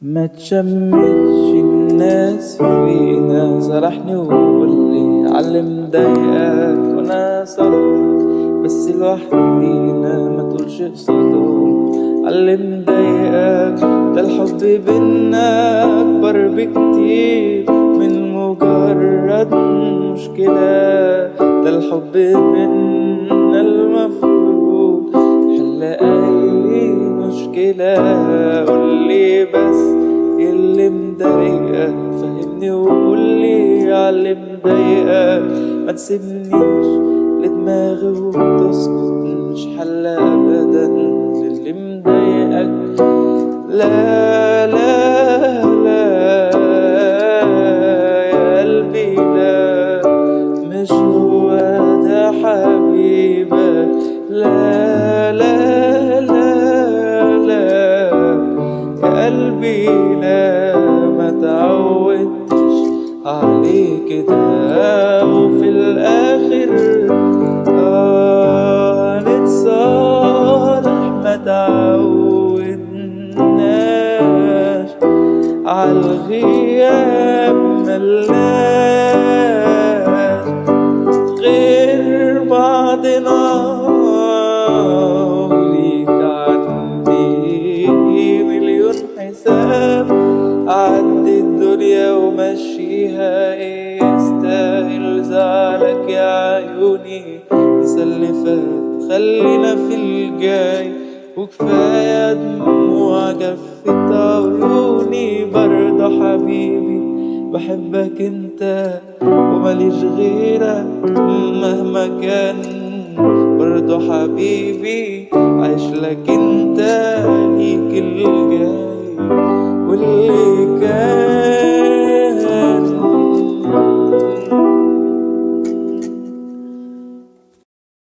ما تشمتش الناس فينا، سرحني وقولي علم ضايقك وانا صالحك، بس لوحدينا ما تقولش قصادهم علم ضايقك. ده الحب بينا اكبر بكتير من مجرد مشكلة، ده الحب بينا المفروض حل اي مشكلة. قولي بس ايه اللي مضايقك، فهمني وقولي عاللي مضايقك. ما تسيبنيش لدماغي وتسكت، مش حل ابدا للي مضايقك. لا لا لا يا قلبي لا، مش هو ده حبيبك. لا لا لا لا يا قلبي لا، ما تعودتش عليه كده، وفي الاخر نتصالح. ما تعودناش عالغياب، ملناش غير بعضنا. وليك عندي مليون حساب، عدي الدنيا ومشيها، ايه يستاهل زعلك يا عيوني؟ نسى اللي فات خلينا في الجاي، وكفاية دموع جفت عيوني. برضه حبيبي بحبك انت ومليش غيرك مهما كان، برضه حبيبي عايش لك انت، ليك الجاي.